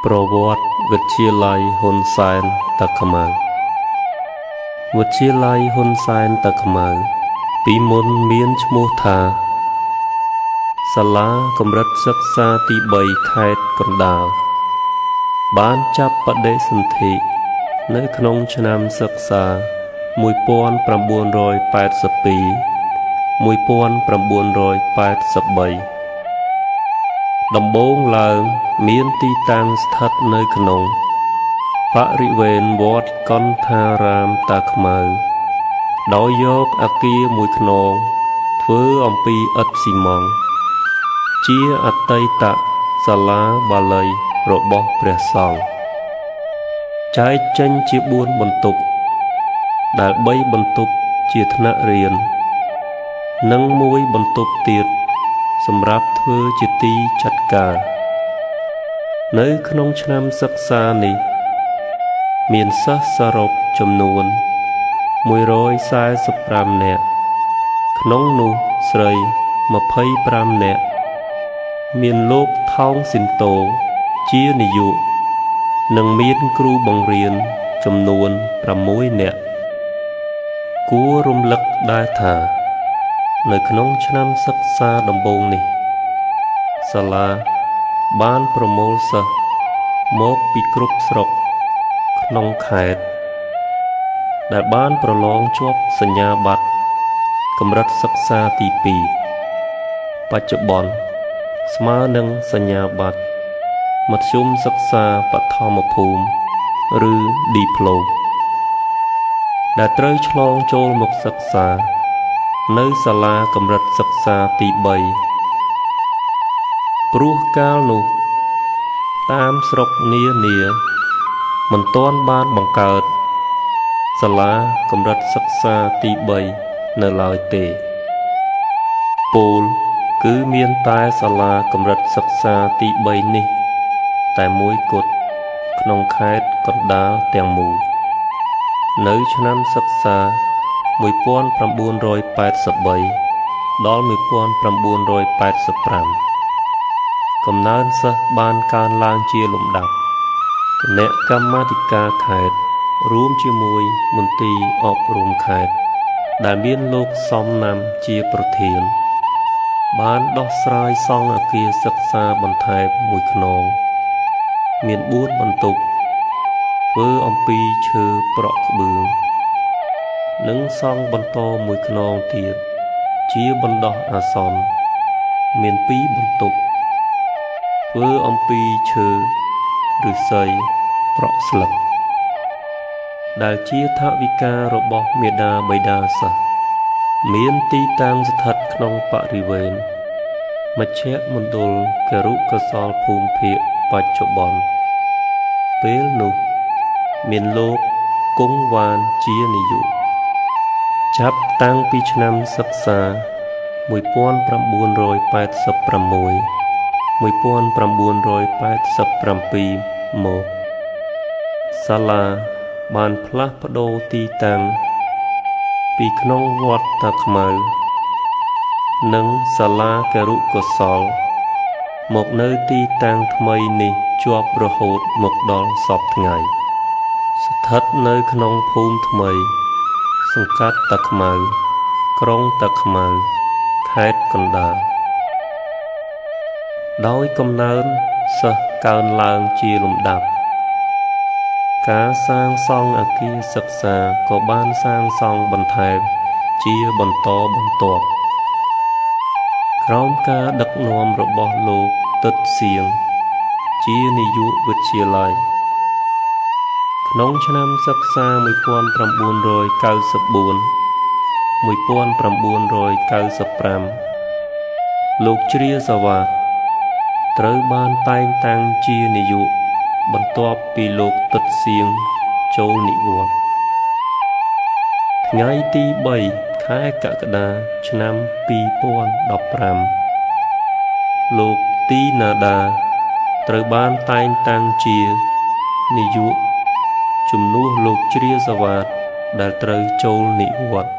ប្រវត្តិវិទ្យាល័យហ៊ុនសែនតាខ្មៅវិទ្យាល័យហ៊ុនសែនតាខ្មៅពីមុនមានឈ្មោះថាសាលាកម្រិតសិក្សាទី3ខេត្តកណ្ដាលបានចាប់បដិសន្ធិនៅក្នុងឆ្នាំសិក្សា1982-1983ដំបូងឡើងមានទីតាំងស្ថិតនៅក្នុងបរិវេណវត្តកន្ធារាមតាខ្មៅដោយយកអគារមួយខ្នងធ្វើអំពីឥដ្ឋស៊ីម៉ង់តជាអតីតសាលាបាលីរបស់ព្រះសង្ឃចែកចេញជា4បន្ទប់ដែល3បន្ទប់ជាថ្នាក់រៀននិង1បន្ទប់ទៀតសម្រាប់ធ្វើជាទីចាត់ការនៅក្នុងឆ្នាំសិក្សានេះមានសិស្សសរុបចំនួន145នាក់ក្នុងនោះស្រី25នាក់មានលោកថោងស៊ីនតូជានាយកនិងមានគ្រូបង្រៀនចំនួន6នាក់គួររំលឹកដែរថានៅក្នុងឆ្នាំសិក្សាដំបូងនេះសាលាបានប្រមូលសិស្សមកពីគ្រប់ស្រុកក្នុងខេត្តដែលបានប្រឡងជាប់សញ្ញាបត្រកម្រិតសិក្សាទី2បច្ចុប្បន្នស្មើនឹងសញ្ញាបត្រមធ្យមសិក្សាបឋមភូមិឬឌីប្លូមដែលត្រូវឆ្លងចូលមកសិក្សានៅសាលាកម្រិតសិក្សាទី3ព្រោះកាលនោះតាមស្រុកនានាមិនទាន់បានបង្កើតសាលាកម្រិតសិក្សាទី3នៅឡើយទេពោលគឺមានតែសាលាកម្រិតសិក្សាទី3នេះតែមួយគត់ក្នុងខេត្តកណ្ដាលទាំងមូលនៅឆ្នាំសិក្សា1983ដល់1985កំណើនសិស្សបានកើនឡើងជាលំដាប់គណៈកម្មាធិការខេត្តរួមជាមួយមន្ទីរអប់រំខេត្តដែលមានលោកសំណាំជាប្រធានបានដោះស្រាយសង់អគារសិក្សាបន្ថែមមួយខ្នងមាន4បន្ទប់ធ្វើអំពីឈើប្រក់ក្បឿងនិងសង់បន្តមួយខ្នងទៀតជាបណ្ដោះអាសន្នមាន2បន្ទប់ធ្វើអំពីឈើឫស្សីប្រក់ស្លឹកដែលជាថវិការបស់មាតាបិតាសិស្សមានទីតាំងស្ថិតក្នុងបរិវេណមជ្ឈមណ្ឌលគរុកោសលភូមិភាគបច្ចុប្បន្នពេលនោះមានលោកគង់វ៉ានជានាយកចាប់តាំងពីឆ្នាំសិក្សា1986-1987មកសាលាបានផ្លាស់ប្ដូរទីតាំងពីក្នុងវត្តតាខ្មៅនិងសាលាគរុកោសលមកនៅទីតាំងថ្មីនេះជាប់រហូតមកដល់សព្វថ្ងៃស្ថិតនៅក្នុងភូមិថ្មីសង្កាត់តាខ្មៅក្រុងតាខ្មៅខេត្តកណ្ដាលដោយកំណើនសិស្សកើនឡើងជាលំដាប់ការសាងសង់អគារសិក្សាក៏បានសាងសង់បន្ថែមជាបន្តបន្ទាប់ក្រោមការដឹកនាំរបស់លោកទិតសៀងជានាយកវិទ្យាល័យក្នុងឆ្នាំសិក្សា1994-1995លោកជ្រាសាវ៉ាតត្រូវបានតែងតាំងជានាយកបន្ទាប់ពីលោកទិតសៀងចូលនិវត្តន៍ថ្ងៃទី3ខែកក្កដាឆ្នាំ2015លោកទីណាដាត្រូវបានតែងតាំងជានាយកជំនួសលោកជ្រាសាវ៉ាតដែលត្រូវចូលនិវត្តន៍